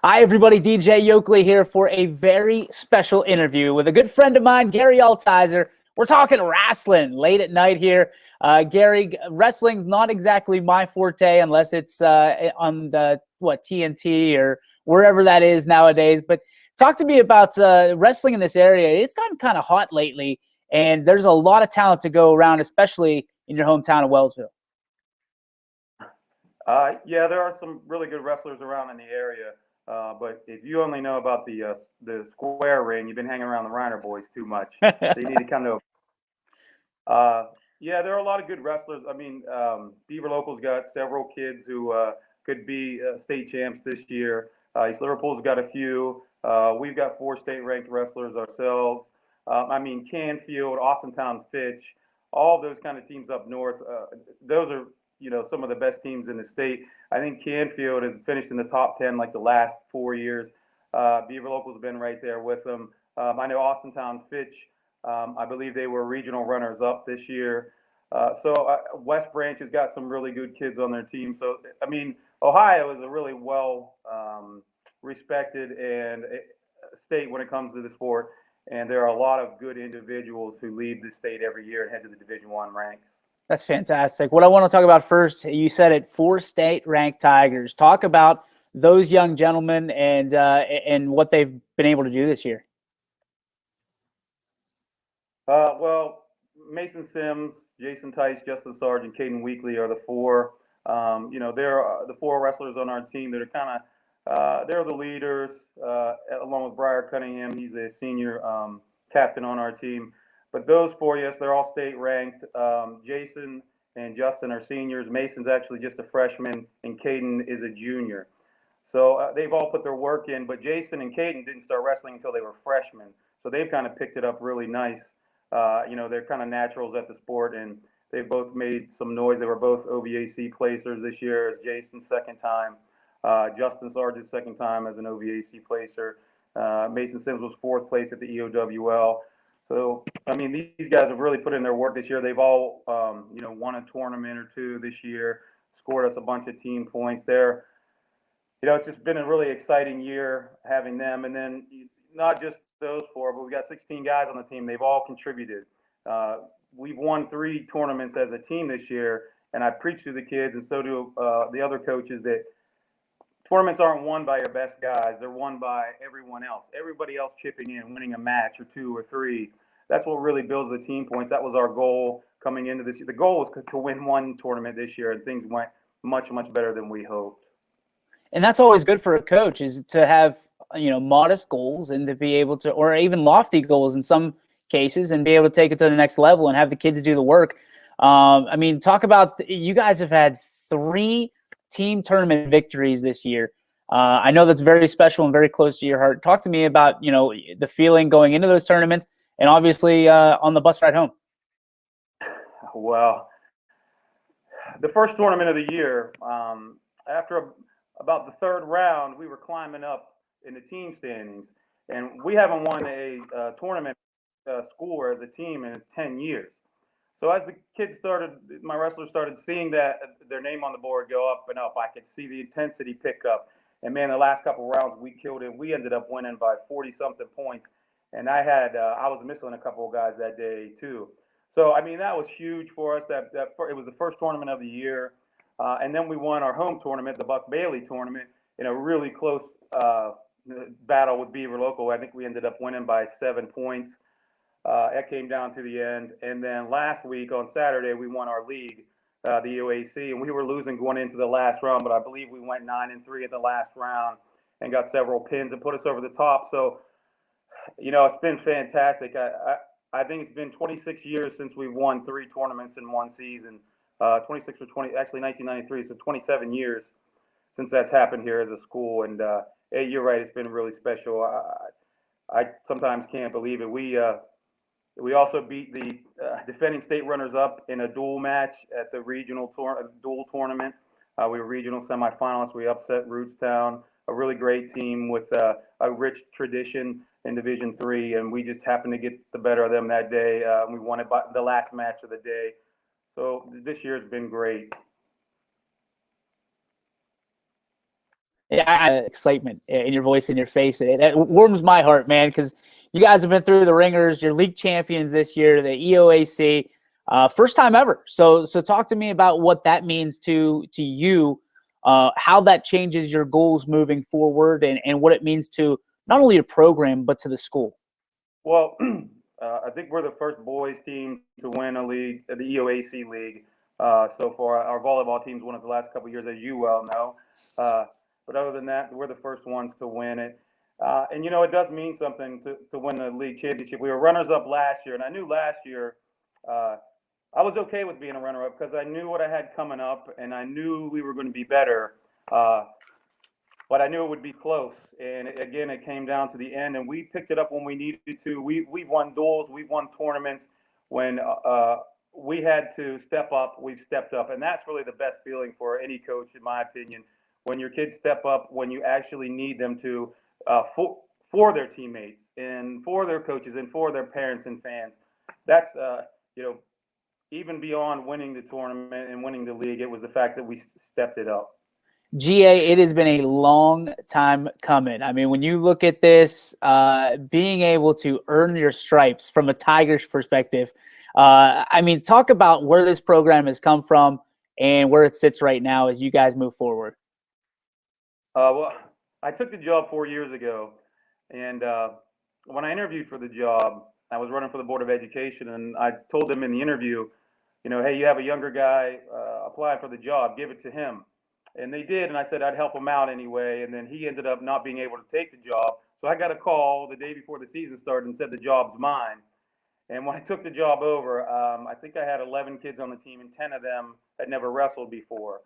Hi, everybody. DJ Yoakley here for a very special interview with a good friend of mine, Gary Althiser. We're talking wrestling late at night here. Gary, wrestling's not exactly my forte unless it's on the TNT or wherever that is nowadays. But talk to me about wrestling in this area. It's gotten kind of hot lately, and there's a lot of talent to go around, especially in your hometown of Wellsville. Yeah, there are some really good wrestlers around in the area. But if you only know about the square ring, you've been hanging around the Reiner boys too much. So you need to come to. Yeah, there are a lot of good wrestlers. I mean, Beaver Local's got several kids who could be state champs this year. East Liverpool's got a few. We've got 4 state-ranked wrestlers ourselves. I mean, Canfield, Austintown, Fitch, all those kind of teams up north. Those are some of the best teams in the state. I think Canfield has finished in the top 10 like the last 4 years. Beaver Local's been right there with them. I know Austintown, Fitch. I believe they were regional runners-up this year. West Branch has got some really good kids on their team. So, I mean, Ohio is a really well respected and state when it comes to the sport. And there are a lot of good individuals who leave the state every year and head to the Division I ranks. That's fantastic. What I want to talk about first, you said it, 4 state-ranked Tigers. Talk about those young gentlemen and what they've been able to do this year. Well, Mason Sims, Jason Tice, Justin Sargent, Caden Weekly are the 4. They're the 4 wrestlers on our team that are kind of they're the leaders, along with Briar Cunningham. He's a senior captain on our team. But those 4, yes, they're all state ranked. Jason and Justin are seniors. Mason's actually just a freshman, and Caden is a junior. So they've all put their work in. But Jason and Caden didn't start wrestling until they were freshmen. So they've kind of picked it up really nice. They're kind of naturals at the sport, and they've both made some noise. They were both OVAC placers this year, as Jason's second time. Justin Sargent's second time as an OVAC placer. Mason Sims was 4th place at the EOWL. So, I mean, these guys have really put in their work this year. They've all, won a tournament or 2 this year, scored us a bunch of team points there. It's just been a really exciting year having them. And then not just those 4, but we got 16 guys on the team. They've all contributed. We've won 3 tournaments as a team this year, and I preach to the kids, and so do the other coaches, that tournaments aren't won by your best guys. They're won by everyone else. Everybody else chipping in, winning a match or 2 or 3. That's what really builds the team points. That was our goal coming into this year. The goal was to win 1 tournament this year, and things went much, much better than we hoped. And that's always good for a coach, is to have, modest goals and to be able to, or even lofty goals in some cases, and be able to take it to the next level and have the kids do the work. Talk about, you guys have had 3 team tournament victories this year. I know that's very special and very close to your heart. Talk to me about, the feeling going into those tournaments and obviously on the bus ride home. Well, the first tournament of the year, after about the 3rd round, we were climbing up in the team standings, and we haven't won a tournament score as a team in 10 years. So as the kids my wrestlers started seeing that their name on the board go up and up, I could see the intensity pick up. And man, the last couple of rounds we killed it. We ended up winning by 40-something points, and I was missing a couple of guys that day too. So I mean, that was huge for us. It was the first tournament of the year. And then we won our home tournament, the Buck Bailey tournament, in a really close battle with Beaver Local. I think we ended up winning by 7 points. It came down to the end. And then last week on Saturday, we won our league, the EOAC, and we were losing going into the last round, but I believe we went 9-3 in the last round and got several pins and put us over the top. So, it's been fantastic. I think it's been 26 years since we've won 3 tournaments in one season. 26 or 20, actually 1993, so 27 years since that's happened here as a school. And hey, you're right, it's been really special. I sometimes can't believe it. We also beat the defending state runners-up in a dual match at the regional dual tournament. We were regional semifinalists. We upset Rootstown, a really great team with a rich tradition in Division III, and we just happened to get the better of them that day. We won it by the last match of the day. So this year's been great. Excitement in your voice and your face. It warms my heart, man, because you guys have been through the ringers. You're league champions this year, the EOAC, first time ever. So talk to me about what that means to you, how that changes your goals moving forward, and what it means to not only your program but to the school. Well, I think we're the first boys team to win a league, the EOAC league. So far, our volleyball team's won it the last couple of years, as you well know. But other than that, we're the first ones to win it. And it does mean something to win the league championship. We were runners-up last year, and I knew last year I was okay with being a runner-up because I knew what I had coming up, and I knew we were going to be better. But I knew it would be close. And again, it came down to the end, and we picked it up when we needed to. We've won duels, we've won tournaments. When we had to step up, we've stepped up. And that's really the best feeling for any coach, in my opinion, when your kids step up, when you actually need them to, for their teammates and for their coaches and for their parents and fans. That's, even beyond winning the tournament and winning the league, it was the fact that we stepped it up. GA, it has been a long time coming. I mean, when you look at this, being able to earn your stripes from a Tigers perspective, I mean, talk about where this program has come from and where it sits right now as you guys move forward. Well, I took the job 4 years ago, and when I interviewed for the job, I was running for the Board of Education, and I told them in the interview, hey, you have a younger guy applying for the job, give it to him. And they did, and I said I'd help him out anyway, and then he ended up not being able to take the job. So I got a call the day before the season started and said the job's mine. And when I took the job over, I think I had 11 kids on the team, and 10 of them had never wrestled before.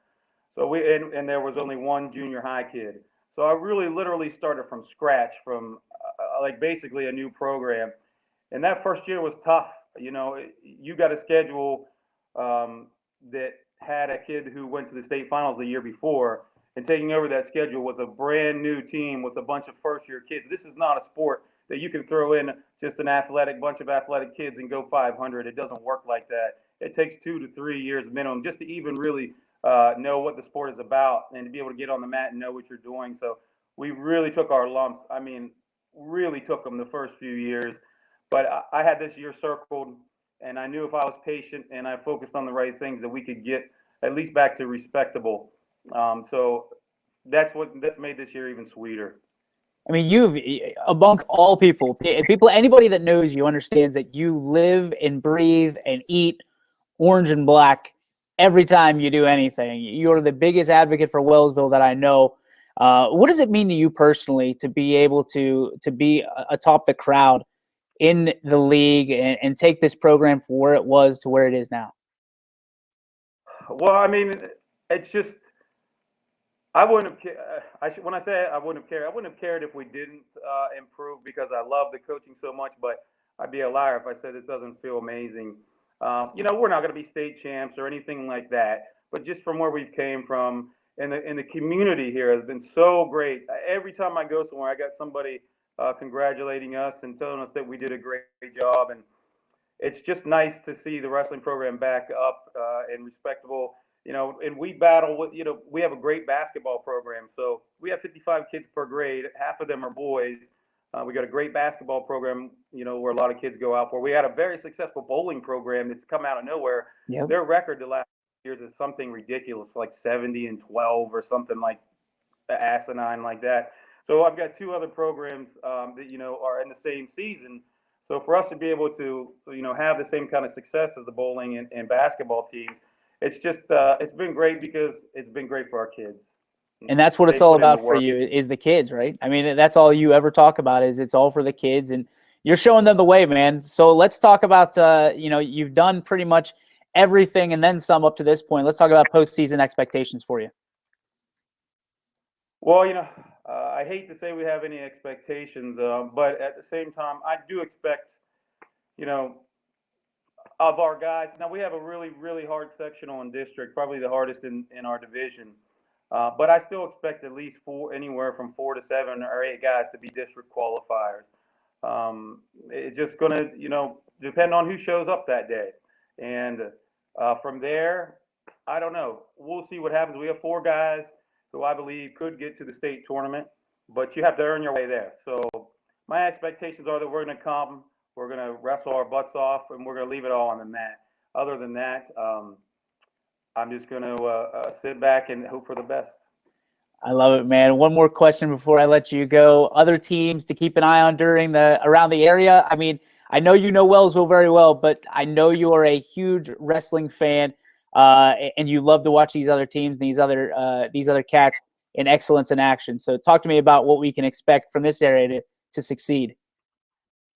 So and there was only one junior high kid. So I really literally started from scratch, from like basically a new program. And that first year was tough. You got a schedule that had a kid who went to the state finals the year before, and taking over that schedule with a brand new team with a bunch of first-year kids. This is not a sport that you can throw in just bunch of athletic kids and go 500. It doesn't work like that. It takes 2 to 3 years minimum just to even really know what the sport is about and to be able to get on the mat and know what you're doing. So we really took our lumps. I mean, really took them the first few years. But I had this year circled, and I knew if I was patient and I focused on the right things that we could get at least back to respectable. So that's made this year even sweeter. I mean, you've, among all people, anybody that knows you understands that you live and breathe and eat orange and black every time you do anything. You're the biggest advocate for Wellsville that I know. What does it mean to you personally to be able to be atop the crowd in the league and take this program from where it was to where it is now? Well, I mean, it's just, I wouldn't have cared. When I say I wouldn't have cared, I wouldn't have cared if we didn't improve, because I love the coaching so much. But I'd be a liar if I said this doesn't feel amazing. We're not going to be state champs or anything like that. But just from where we came from, and the community here has been so great. Every time I go somewhere, I got somebody congratulating us and telling us that we did a great job. And it's just nice to see the wrestling program back up and respectable. And we battle with, we have a great basketball program. So we have 55 kids per grade. Half of them are boys. We got a great basketball program, where a lot of kids go out for. We had a very successful bowling program that's come out of nowhere. Yep. Their record the last years is something ridiculous, like 70-12 or something like asinine like that. So I've got 2 other programs that, are in the same season. So for us to be able to, have the same kind of success as the bowling and basketball teams, it's just, it's been great because it's been great for our kids. And that's what it's all about for you, is the kids, right? I mean, that's all you ever talk about, is it's all for the kids, and you're showing them the way, man. So let's talk about, you've done pretty much everything and then some up to this point. Let's talk about postseason expectations for you. Well, I hate to say we have any expectations, but at the same time, I do expect, of our guys. Now, we have a really, really hard sectional in district, probably the hardest in our division. But I still expect at least anywhere from 4 to 7 or 8 guys to be district qualifiers. It's just going to, depend on who shows up that day. And from there, I don't know. We'll see what happens. We have 4 guys who I believe could get to the state tournament, but you have to earn your way there. So my expectations are that we're going to come, we're going to wrestle our butts off, and we're going to leave it all on the mat. Other than that, I'm just going to sit back and hope for the best. I love it, man. One more question before I let you go. Other teams to keep an eye on around the area. I mean, I know you know Wellsville very well, but I know you are a huge wrestling fan, and you love to watch these other teams and these other cats in excellence in action. So talk to me about what we can expect from this area to succeed.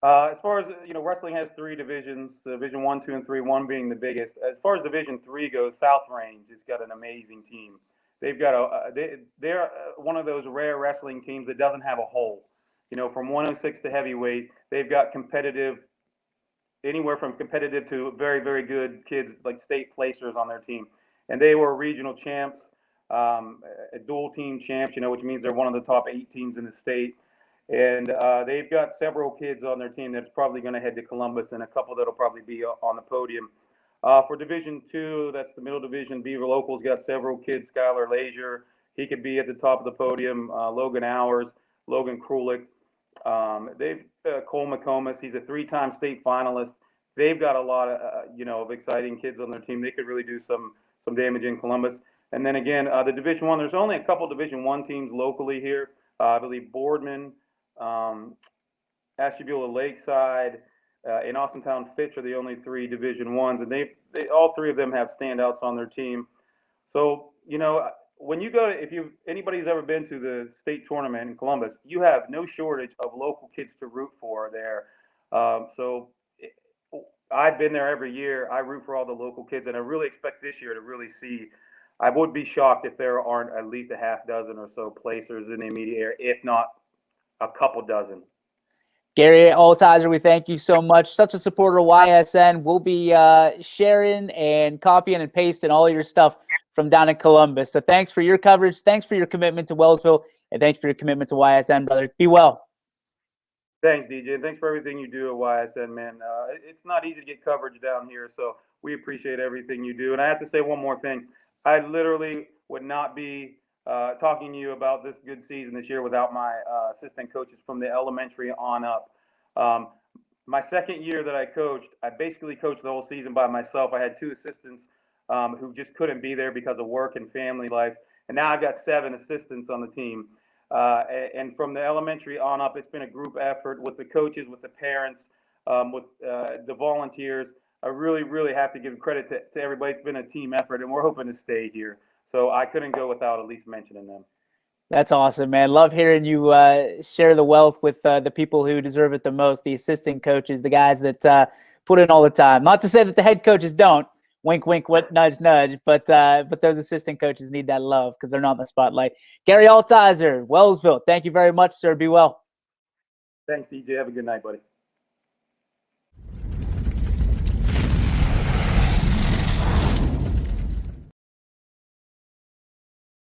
As far as, wrestling has 3 divisions, Division 1, 2, and 3, 1 being the biggest. As far as Division 3 goes, South Range has got an amazing team. They've got they're one of those rare wrestling teams that doesn't have a hole. From 106 to heavyweight, they've got anywhere from competitive to very, very good kids, like state placers on their team. And they were regional champs, a dual team champs, which means they're one of the top 8 teams in the state. And they've got several kids on their team that's probably going to head to Columbus, and a couple that'll probably be on the podium. For Division 2, that's the middle division. Beaver Local's got several kids. Skylar Lazier, he could be at the top of the podium. Logan Hours, Logan Krulik. They've Cole McComas. He's a 3-time state finalist. They've got a lot of exciting kids on their team. They could really do some damage in Columbus. And then again, the Division 1. There's only a couple Division 1 teams locally here. I believe Boardman, Ashtabula Lakeside, and Austintown Fitch are the only 3 Division 1s, and they all 3 of them have standouts on their team. So when you go to, if anybody's ever been to the state tournament in Columbus, you have no shortage of local kids to root for there. So I've been there every year. I root for all the local kids, and I really expect this year to really see. I would be shocked if there aren't at least a half dozen or so placers in the immediate area, if not a couple dozen. Gary Althiser, we thank you so much. Such a supporter of YSN. We'll be sharing and copying and pasting all your stuff from down in Columbus. So thanks for your coverage. Thanks for your commitment to Wellsville. And thanks for your commitment to YSN, brother. Be well. Thanks, DJ. And thanks for everything you do at YSN, man. It's not easy to get coverage down here, so we appreciate everything you do. And I have to say one more thing. I literally would not be talking to you about this good season this year without my assistant coaches from the elementary on up. My second year that I coached, I basically coached the whole season by myself. I had 2 assistants who just couldn't be there because of work and family life. And now I've got 7 assistants on the team. And from the elementary on up, it's been a group effort with the coaches, with the parents, with the volunteers. I really, really have to give credit to everybody. It's been a team effort, and we're hoping to stay here. So I couldn't go without at least mentioning them. That's awesome, man. Love hearing you share the wealth with the people who deserve it the most, the assistant coaches, the guys that put in all the time. Not to say that the head coaches don't. Wink, wink, nudge, nudge. But those assistant coaches need that love because they're not in the spotlight. Gary Althiser, Wellsville, thank you very much, sir. Be well. Thanks, DJ. Have a good night, buddy.